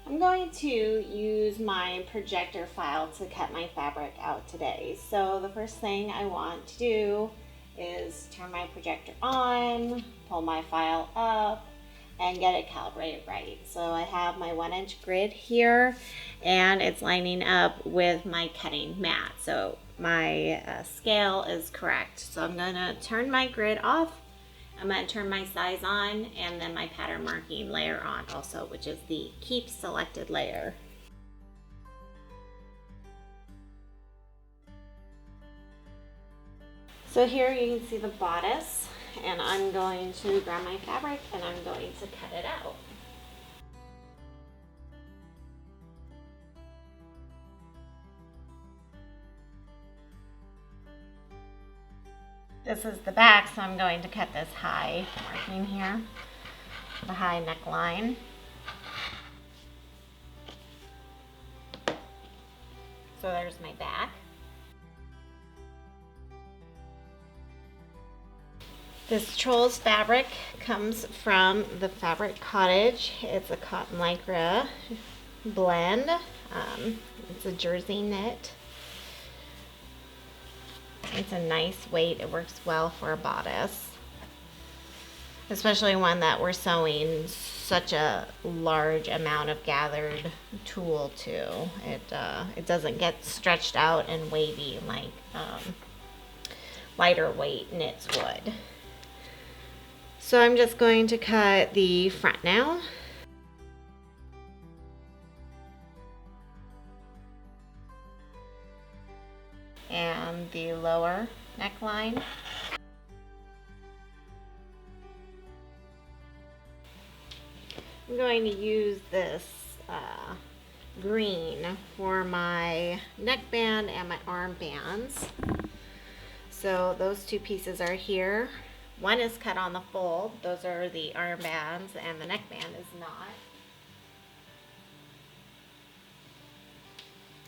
I'm going to use my projector file to cut my fabric out today. So the first thing I want to do is turn my projector on, pull my file up, and get it calibrated right. So I have my 1-inch grid here, and it's lining up with my cutting mat. So my scale is correct. So I'm gonna turn my grid off. I'm going to turn my size on, and then my pattern marking layer on also, which is the keep selected layer. So here you can see the bodice, and I'm going to grab my fabric and I'm going to cut it out. This is the back, so I'm going to cut this high marking here, the high neckline. So there's my back. This Trolls fabric comes from the Fabric Cottage. It's a cotton lycra blend. It's a jersey knit. It's a nice weight. It works well for a bodice, especially one that we're sewing such a large amount of gathered tulle to. It doesn't get stretched out and wavy like lighter weight knits would. So I'm just going to cut the front now. And the lower neckline. I'm going to use this green for my neckband and my armbands. So those two pieces are here. One is cut on the fold. Those are the armbands, and the neckband is not.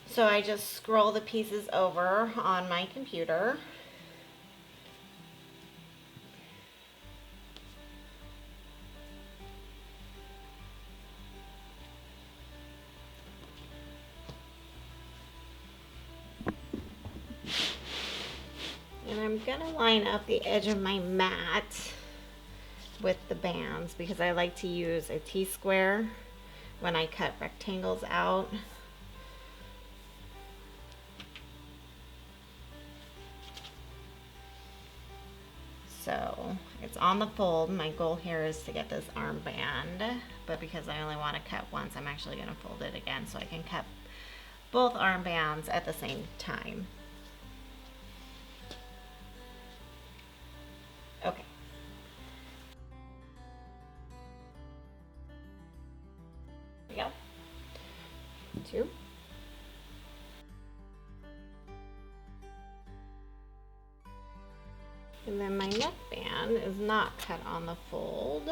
So I just scroll the pieces over on my computer. And I'm gonna line up the edge of my mat with the bands because I like to use a T-square when I cut rectangles out. So it's on the fold. My goal here is to get this armband, but because I only want to cut once, I'm actually going to fold it again so I can cut both armbands at the same time. Okay. There we go. 2. And then my neckband is not cut on the fold.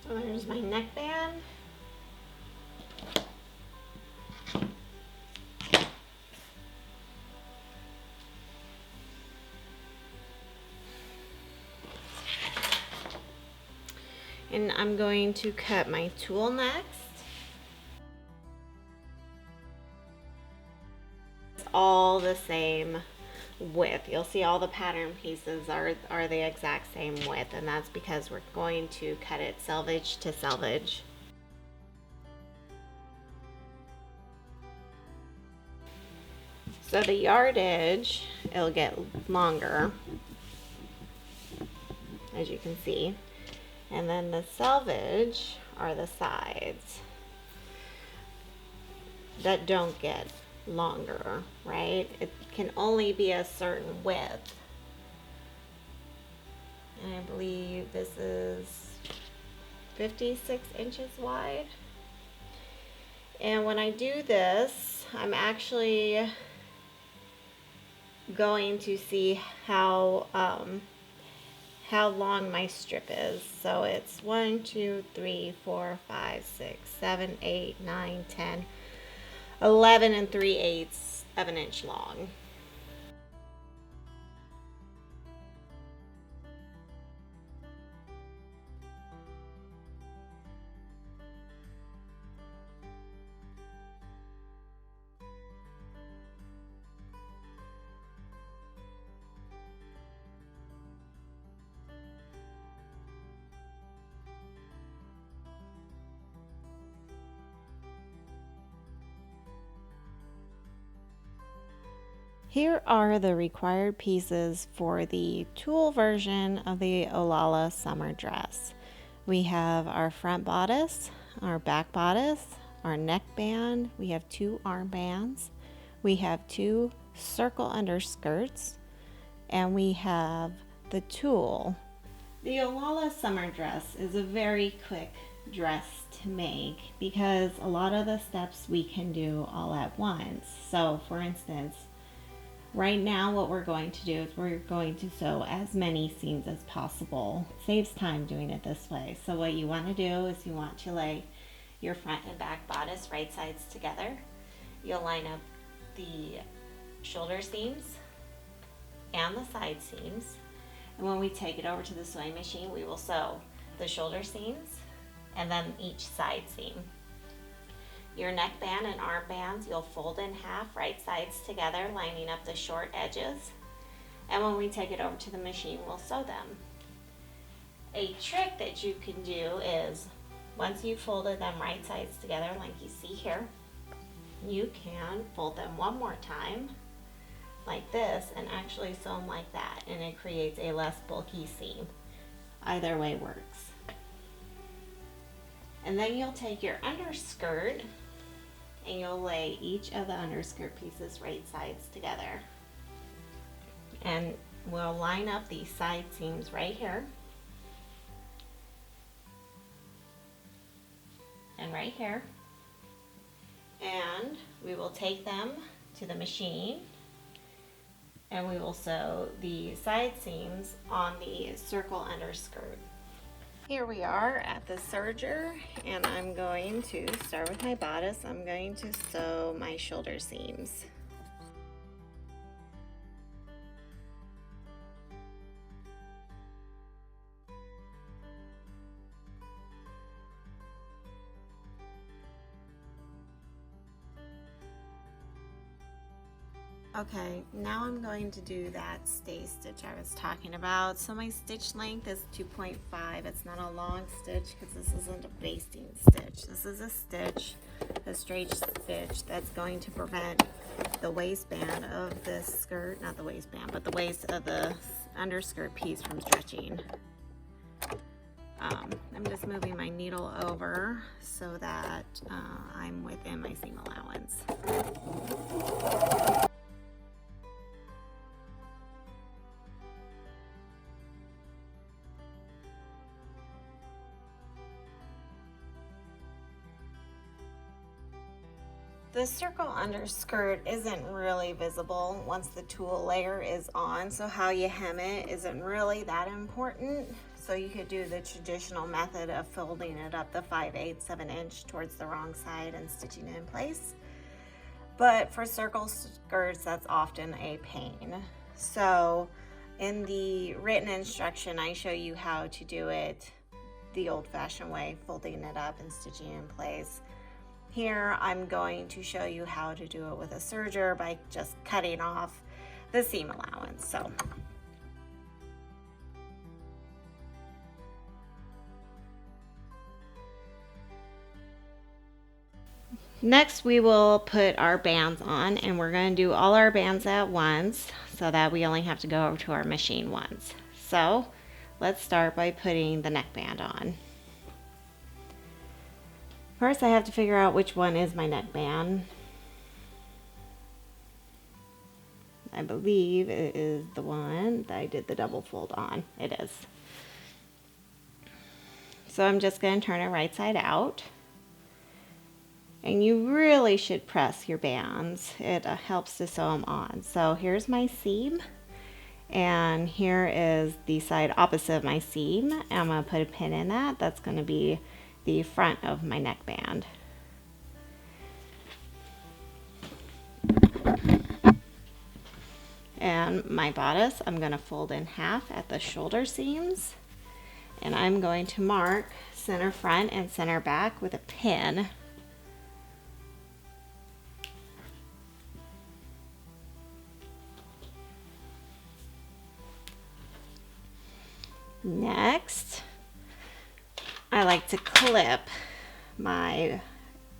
So there's my neckband. And I'm going to cut my tulle next. It's all the same width. You'll see all the pattern pieces are the exact same width, and that's because we're going to cut it selvage to selvage. So the yardage, it'll get longer, as you can see. And then the selvage are the sides that don't get longer, right? It can only be a certain width. And I believe this is 56 inches wide. And when I do this, I'm actually going to see how long my strip is. So it's 1, 2, 3, 4, 5, 6, 7, 8, 9, 10, 11 3/8 of an inch long. Here are the required pieces for the tulle version of the Olalla summer dress. We have our front bodice, our back bodice, our neckband, we have 2 armbands, we have 2 circle underskirts, and we have the tulle. The Olalla summer dress is a very quick dress to make because a lot of the steps we can do all at once. So for instance, right now what we're going to do is we're going to sew as many seams as possible. It saves time doing it this way. So what you want to do is you want to lay your front and back bodice right sides together. You'll line up the shoulder seams and the side seams. And when we take it over to the sewing machine, we will sew the shoulder seams and then each side seam. Your neckband and armbands, you'll fold in half, right sides together, lining up the short edges. And when we take it over to the machine, we'll sew them. A trick that you can do is, once you've folded them right sides together, like you see here, you can fold them one more time, like this, and actually sew them like that, and it creates a less bulky seam. Either way works. And then you'll take your underskirt and you'll lay each of the underskirt pieces right sides together. And we'll line up these side seams right here and right here. And we will take them to the machine and we will sew the side seams on the circle underskirt. Here we are at the serger, and I'm going to start with my bodice. I'm going to sew my shoulder seams. Okay, now I'm going to do that stay stitch I was talking about. So my stitch length is 2.5. It's not a long stitch because this isn't a basting stitch. This is a stitch, a straight stitch that's going to prevent the waistband of this skirt, not the waistband, but the waist of the underskirt piece from stretching. I'm just moving my needle over so that I'm within my seam allowance. The circle underskirt isn't really visible once the tulle layer is on, so how you hem it isn't really that important. So you could do the traditional method of folding it up the 5/8 of an inch towards the wrong side and stitching it in place. But for circle skirts, that's often a pain. So in the written instruction, I show you how to do it the old-fashioned way, folding it up and stitching it in place. Here, I'm going to show you how to do it with a serger by just cutting off the seam allowance. So, next we will put our bands on, and we're going to do all our bands at once so that we only have to go over to our machine once. So, let's start by putting the neckband on. First, I have to figure out which one is my neckband. I believe it is the one that I did the double fold on. It is. So I'm just going to turn it right side out. And you really should press your bands. It helps to sew them on. So here's my seam. And here is the side opposite of my seam. I'm going to put a pin in that. That's going to be the front of my neckband. And my bodice, I'm going to fold in half at the shoulder seams, and I'm going to mark center front and center back with a pin. Next, I like to clip my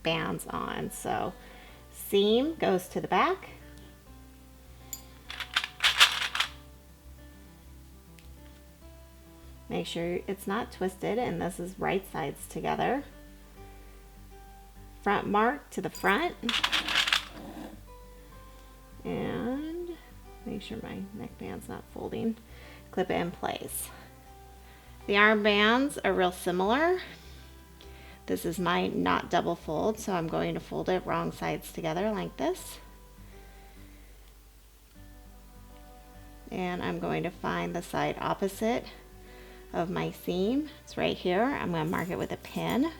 bands on. So seam goes to the back, Make sure it's not twisted, and this is right sides together. Front mark to the front. And make sure my neckband's not folding. Clip it in place. The armbands are real similar. This is my not double fold, so I'm going to fold it wrong sides together like this. And I'm going to find the side opposite of my seam. It's right here. I'm going to mark it with a pin.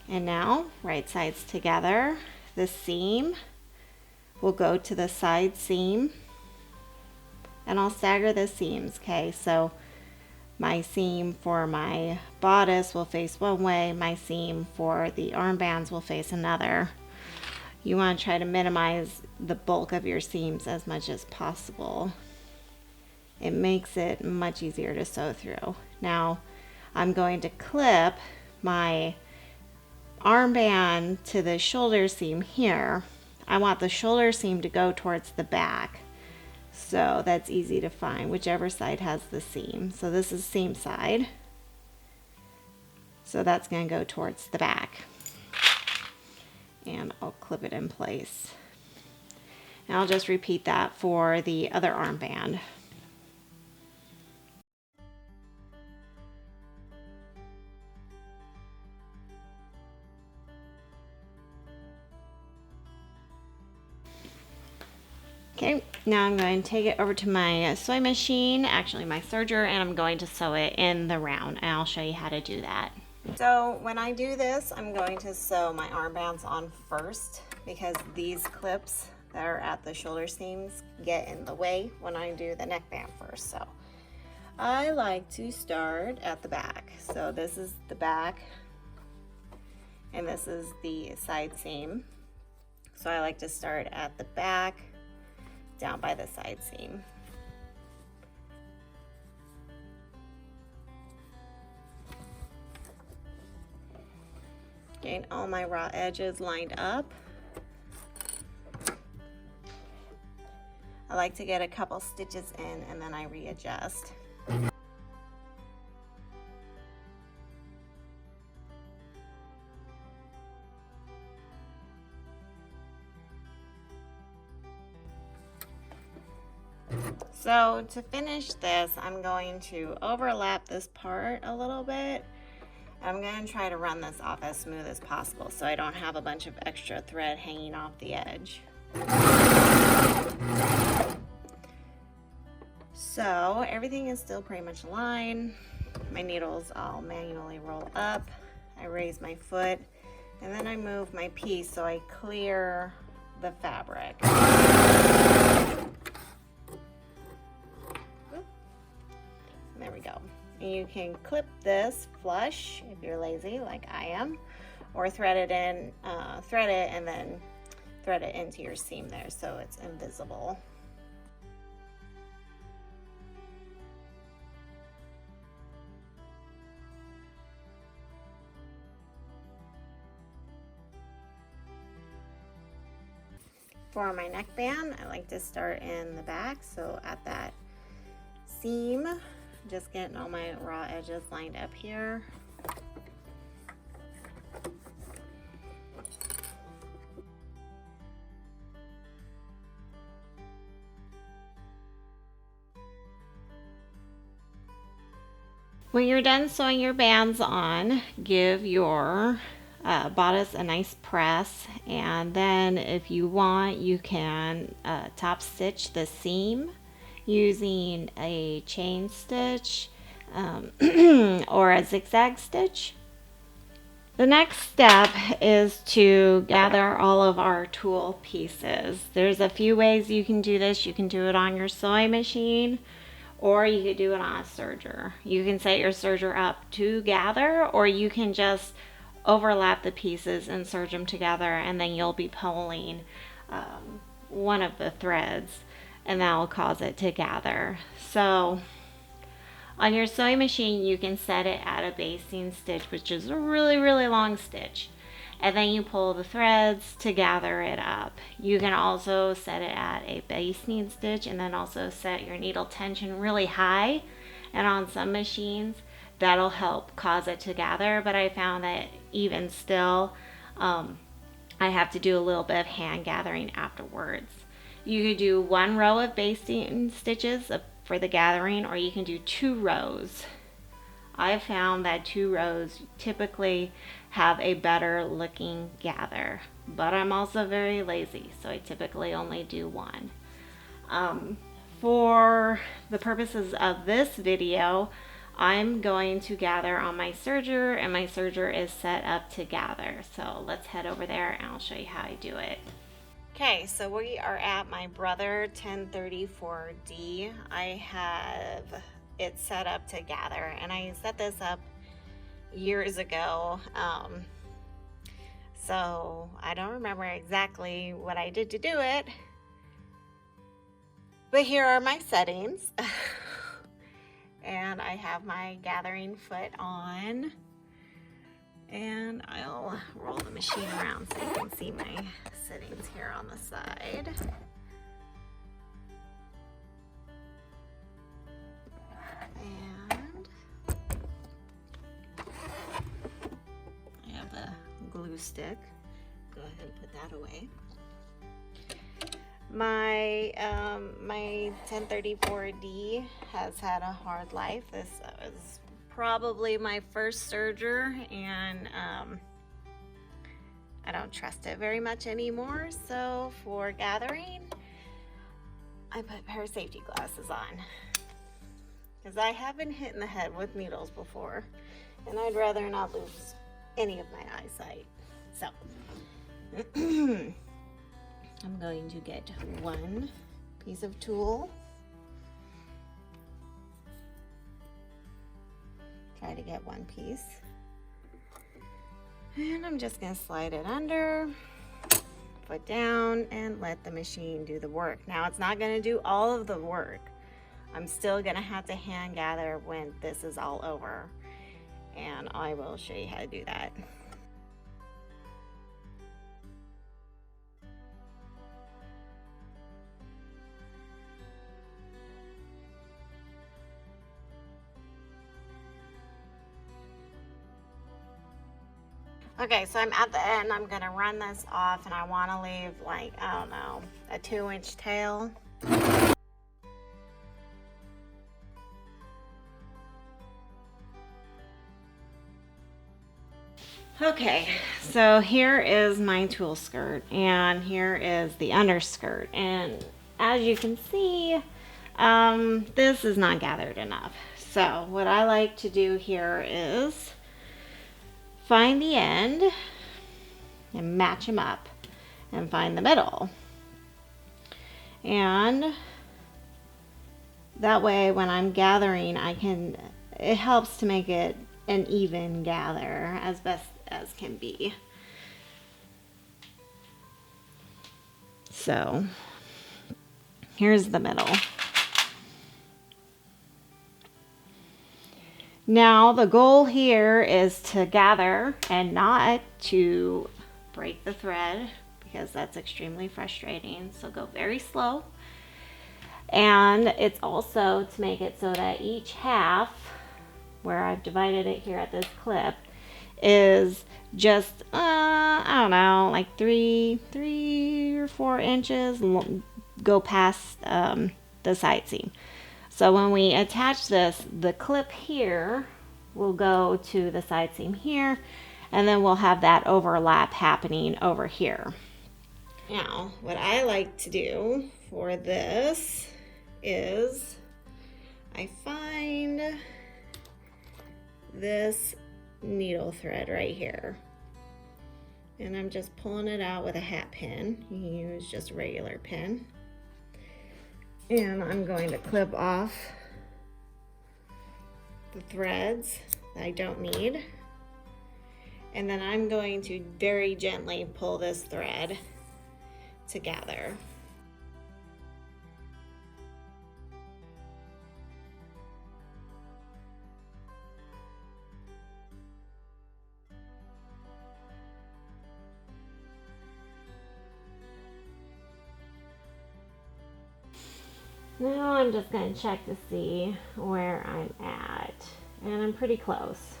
And now, right sides together, the seam will go to the side seam, and I'll stagger the seams, okay? So my seam for my bodice will face one way, my seam for the armbands will face another. You want to try to minimize the bulk of your seams as much as possible. It makes it much easier to sew through. Now, I'm going to clip my armband to the shoulder seam here. I want the shoulder seam to go towards the back. So that's easy to find, whichever side has the seam. So this is seam side. So that's going to go towards the back. And I'll clip it in place. And I'll just repeat that for the other armband. Okay, now I'm going to take it over to my sewing machine, actually my serger, and I'm going to sew it in the round, and I'll show you how to do that. So when I do this, I'm going to sew my armbands on first because these clips that are at the shoulder seams get in the way when I do the neckband first. So I like to start at the back. So this is the back, and this is the side seam. So I like to start at the back, down by the side seam. Getting all my raw edges lined up. I like to get a couple stitches in and then I readjust. So to finish this, I'm going to overlap this part a little bit. I'm going to try to run this off as smooth as possible so I don't have a bunch of extra thread hanging off the edge. So everything is still pretty much aligned. My needles I'll manually roll up. I raise my foot and then I move my piece so I clear the fabric. There we go. And you can clip this flush if you're lazy like I am, or thread it in, thread it and then thread it into your seam there so it's invisible. For my neckband, I like to start in the back, so at that seam, just getting all my raw edges lined up here. When you're done sewing your bands on, give your bodice a nice press, and then if you want you can top stitch the seam using a chain stitch or a zigzag stitch. The next step is to gather all of our tool pieces. There's a few ways you can do this. You can do it on your sewing machine, or you could do it on a serger. You can set your serger up to gather, or you can just overlap the pieces and serge them together, and then you'll be pulling one of the threads and that will cause it to gather. So on your sewing machine you can set it at a basting stitch, which is a really long stitch, and then you pull the threads to gather it up. You can also set it at a basting stitch and then also set your needle tension really high, and on some machines that'll help cause it to gather, but I found that even still I have to do a little bit of hand gathering afterwards. You could do one row of basting stitches for the gathering, or you can do 2 rows. I found that 2 rows typically have a better looking gather, but I'm also very lazy, so I typically only do 1. For the purposes of this video, I'm going to gather on my serger, and my serger is set up to gather. So let's head over there and I'll show you how I do it. Okay, so we are at my Brother 1034D. I have it set up to gather, and I set this up years ago. So I don't remember exactly what I did to do it, but here are my settings. And I have my gathering foot on, and I'll roll the machine around so you can see my settings here on the side. And I have a glue stick. Go ahead and put that away. My 1034D has had a hard life. This was probably my first serger, and I don't trust it very much anymore. So for gathering, I put a pair of safety glasses on, because I have been hit in the head with needles before, and I'd rather not lose any of my eyesight. So I'm going to get 1 piece of tulle. Try to get 1 piece. And I'm just going to slide it under, foot down, and let the machine do the work. Now, it's not going to do all of the work. I'm still going to have to hand gather when this is all over, and I will show you how to do that. Okay, so I'm at the end. I'm gonna run this off, and I want to leave, like, I don't know, a 2-inch tail. Okay, so here is my tulle skirt, and here is the underskirt, and as you can see, this is not gathered enough. So what I like to do here is find the end and match them up, and find the middle, and that way when I'm gathering, it helps to make it an even gather as best as can be. So here's the middle. Now the goal here is to gather and not to break the thread, because that's extremely frustrating. So go very slow. And it's also to make it so that each half, where I've divided it here at this clip, is just, I don't know, like 3 or 4 inches go past the side seam. So when we attach this, the clip here will go to the side seam here, and then we'll have that overlap happening over here. Now, what I like to do for this is I find this needle thread right here, and I'm just pulling it out with a hat pin. You can use just a regular pin. And I'm going to clip off the threads that I don't need. And then I'm going to very gently pull this thread together. Now I'm just going to check to see where I'm at, and I'm pretty close.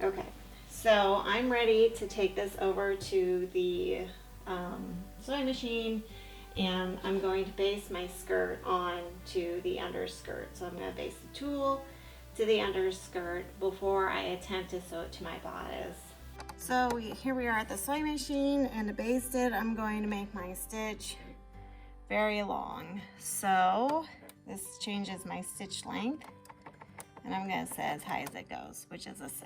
Okay, so I'm ready to take this over to the sewing machine, and I'm going to baste my skirt on to the underskirt. So I'm going to baste the tulle to the underskirt before I attempt to sew it to my bodice. So here we are at the sewing machine, and to baste it, I'm going to make my stitch very long. So this changes my stitch length, and I'm going to set as high as it goes, which is a 6.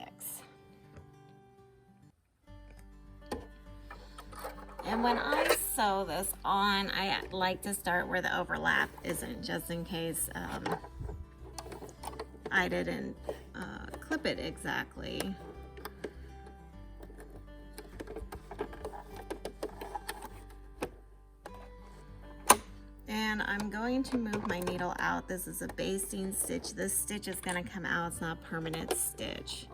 And when I sew this on, I like to start where the overlap isn't, just in case I didn't clip it exactly. And I'm going to move my needle out. This is a basting stitch. This stitch is going to come out. It's not a permanent stitch.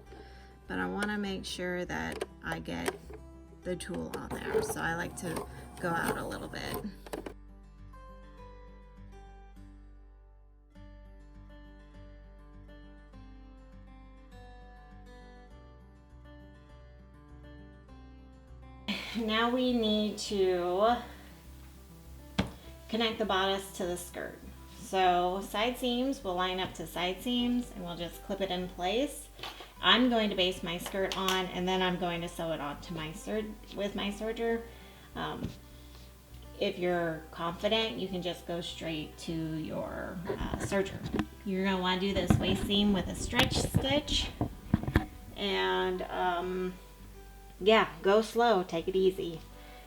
But I want to make sure that I get the tulle on there, so I like to go out a little bit. Now we need to connect the bodice to the skirt. So side seams will line up to side seams, and we'll just clip it in place. I'm going to baste my skirt on, and then I'm going to sew it onto my with my serger. If you're confident, you can just go straight to your serger. You're going to want to do this waist seam with a stretch stitch, and yeah, go slow, take it easy.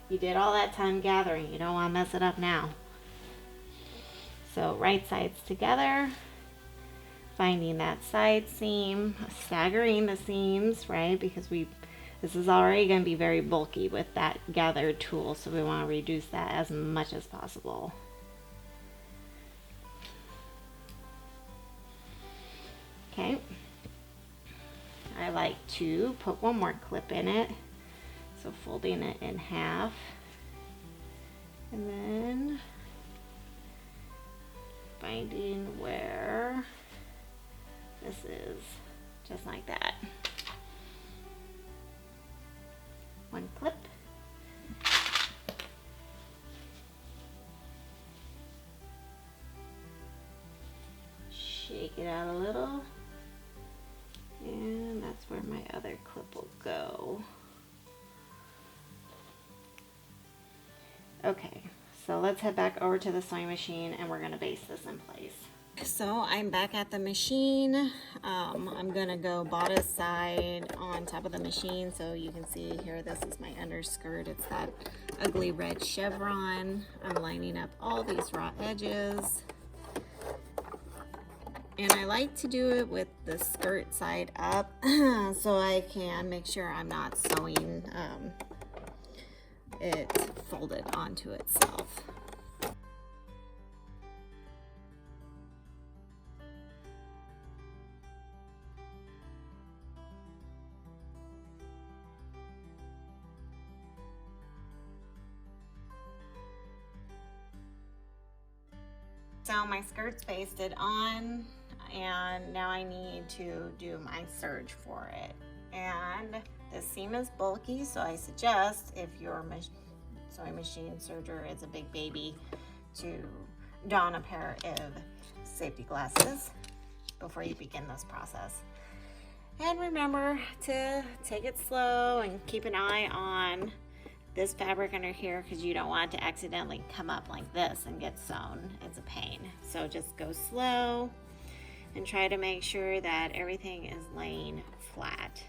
You did all that time gathering, you don't want to mess it up now. So right sides together, finding that side seam, staggering the seams, right? Because this is already going to be very bulky with that gathered tulle, so we want to reduce that as much as possible. Okay. I like to put one more clip in it, so folding it in half, and then finding where this is, just like that. One clip. Shake it out a little, and that's where my other clip will go. Okay, so let's head back over to the sewing machine, and we're going to baste this in place. So I'm back at the machine. I'm gonna go bodice side on top of the machine, so you can see here, this is my underskirt. It's that ugly red chevron. I'm lining up all these raw edges, and I like to do it with the skirt side up so I can make sure I'm not sewing it folded onto itself. So my skirt's basted on, and now I need to do my serge for it. And the seam is bulky, so I suggest, if your sewing machine serger is a big baby, to don a pair of safety glasses before you begin this process. And remember to take it slow and keep an eye on this fabric under here, because you don't want it to accidentally come up like this and get sewn. It's a pain. So just go slow and try to make sure that everything is laying flat.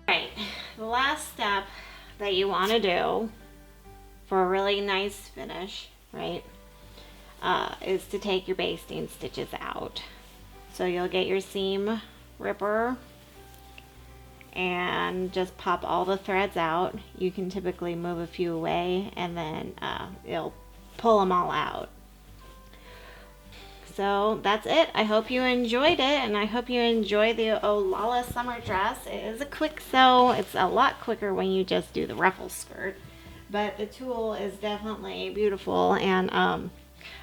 Right, the last step that you want to do for a really nice finish, right, is to take your basting stitches out. So you'll get your seam ripper and just pop all the threads out. You can typically move a few away and then it'll pull them all out. So that's it. I hope you enjoyed it, and I hope you enjoy the Olalla summer dress. It is a quick sew. It's a lot quicker when you just do the ruffle skirt, but the tulle is definitely beautiful, and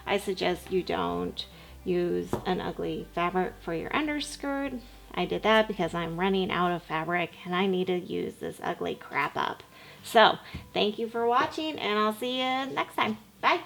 I suggest you don't use an ugly fabric for your underskirt. I did that because I'm running out of fabric and I need to use this ugly crap up. So thank you for watching, and I'll see you next time. Bye.